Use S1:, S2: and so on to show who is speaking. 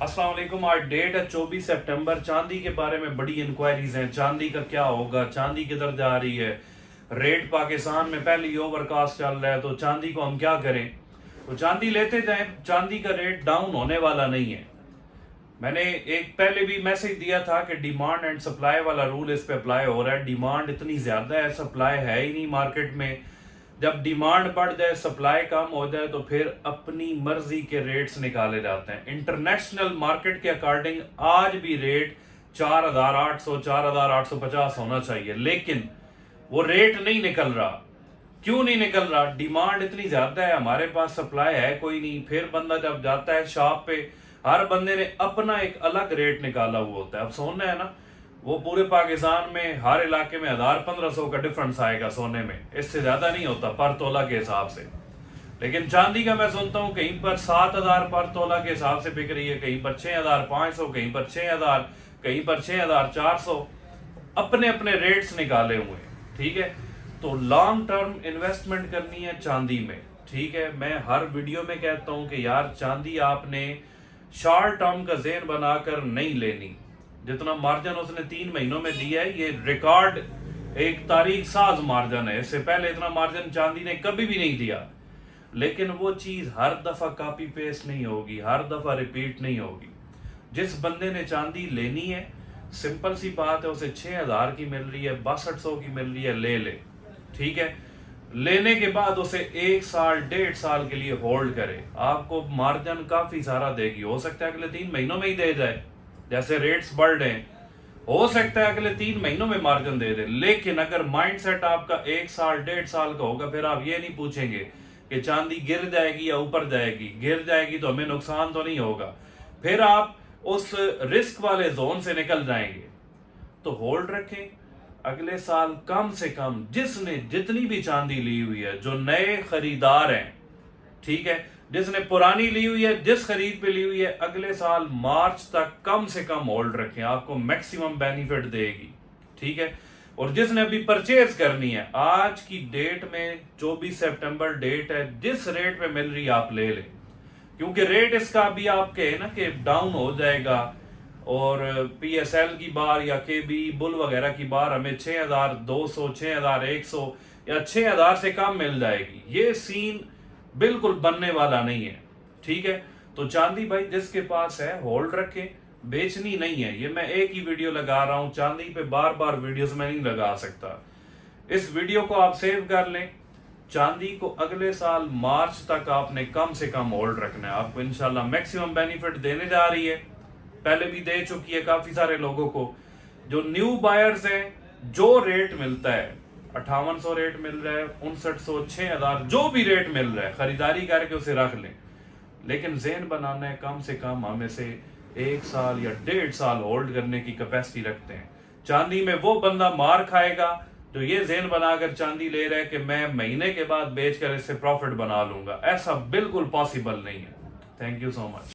S1: अस्सलाम वालेकुम। आज डेट है 24 सितंबर। चांदी के बारे में बड़ी इंक्वायरीज हैं। चांदी का क्या होगा, चांदी किधर जा रही है, रेट पाकिस्तान में पहले ही ओवरकास्ट चल रहा है, तो चांदी को हम क्या करें। तो चांदी लेते जाएं, चांदी का रेट डाउन होने वाला नहीं है। मैंने एक पहले भी मैसेज दिया था कि डिमांड एंड सप्लाई वाला रूल इस पे अप्लाई हो रहा है। डिमांड इतनी ज्यादा है, सप्लाई है ही नहीं मार्केट में। जब डिमांड बढ़ जाए, सप्लाई कम हो जाए, तो फिर अपनी मर्जी के रेट्स निकाले जाते हैं। इंटरनेशनल मार्केट के अकॉर्डिंग आज भी रेट 4,800 4,850 होना चाहिए, लेकिन वो रेट नहीं निकल रहा। क्यों नहीं निकल रहा? डिमांड इतनी ज्यादा है, हमारे पास सप्लाई है कोई नहीं। फिर बंदा जब जाता है शॉप पे, हर बंदे ने अपना एक अलग रेट निकाला हुआ होता है। अब सोना है ना, वो पूरे पाकिस्तान में हर इलाके में 1,000-1,500 का डिफरेंस आएगा सोने में, इससे ज्यादा नहीं होता पर तोला के हिसाब से। लेकिन चांदी का मैं सुनता हूँ कहीं पर 7,000 पर तोला के हिसाब से बिक रही है, कहीं पर 6,500, कहीं पर 6,000, कहीं पर 6,400। अपने अपने रेट्स निकाले हुए हैं, ठीक है। तो लॉन्ग टर्म इन्वेस्टमेंट करनी है चांदी में, ठीक है। मैं हर वीडियो में कहता हूं कि यार चांदी आपने शॉर्ट टर्म का ज़हन बनाकर नहीं लेनी। जितना मार्जिन उसने 3 महीनों में दिया है, ये रिकॉर्ड एक तारीख साज मार्जिन है। इससे पहले इतना मार्जिन चांदी ने कभी भी नहीं दिया। लेकिन वो चीज हर दफा कॉपी पेस्ट नहीं होगी, हर दफा रिपीट नहीं होगी। जिस बंदे ने चांदी लेनी है, सिंपल सी बात है, उसे 6,000 की मिल रही है, 6200 की मिल रही है, ले ले, ठीक है। लेने के बाद उसे 1 साल 1.5 साल के लिए होल्ड करे, आपको मार्जिन काफी सारा देगी। हो सकता है अगले 3 महीनों में ही दे जाए, जैसे रेट्स बढ़ रहे हैं, हो सकता है अगले 3 महीनों में मार्जिन दे दे। लेकिन अगर माइंडसेट आपका 1 साल 1.5 साल का होगा, फिर आप ये नहीं पूछेंगे कि चांदी गिर जाएगी या ऊपर जाएगी। गिर जाएगी तो हमें नुकसान तो नहीं होगा, फिर आप उस रिस्क वाले जोन से निकल जाएंगे। तो होल्ड रखें, अगले साल कम से कम जिसने जितनी भी चांदी ली हुई है, जो नए खरीदार हैं, ठीक है, जिसने पुरानी ली हुई है, जिस खरीद पे ली हुई है, अगले साल मार्च तक कम से कम होल्ड रखें, आपको मैक्सिमम बेनिफिट देगी, ठीक है। और जिसने अभी परचेज करनी है, आज की डेट में 24 सितंबर डेट है, जिस रेट पे मिल रही है आप ले लें। क्योंकि रेट इसका अभी आपके है ना कि डाउन हो जाएगा, और PSL की बार या KB बुल वगैरह की बार हमें 6,200, 6,100 या 6,000 से कम मिल जाएगी। ये सीन बिल्कुल बनने वाला नहीं है, ठीक है। तो चांदी भाई जिसके पास है होल्ड रखे, बेचनी नहीं है। ये मैं एक ही वीडियो लगा रहा हूं, चांदी पे बार बार वीडियोस में नहीं लगा सकता। इस वीडियो को आप सेव कर लें। चांदी को अगले साल मार्च तक आपने कम से कम होल्ड रखना है, आपको इंशाल्लाह मैक्सिमम बेनिफिट देने जा रही है। पहले भी दे चुकी है काफी सारे लोगों को। जो न्यू बायर्स हैं, जो रेट मिलता है 5800 रेट मिल रहा है, 5900, 6,000, जो भी रेट मिल रहा है, खरीदारी करके उसे रख लें। लेकिन ज़हन बनाना है कम से कम हम इसे 1 साल या 1.5 साल होल्ड करने की कैपेसिटी रखते हैं। चांदी में वो बंदा मार खाएगा जो ये ज़हन बनाकर चांदी ले रहा है कि मैं महीने के बाद बेचकर इससे प्रॉफिट बना लूंगा। ऐसा बिल्कुल पॉसिबल नहीं है। Thank you so much.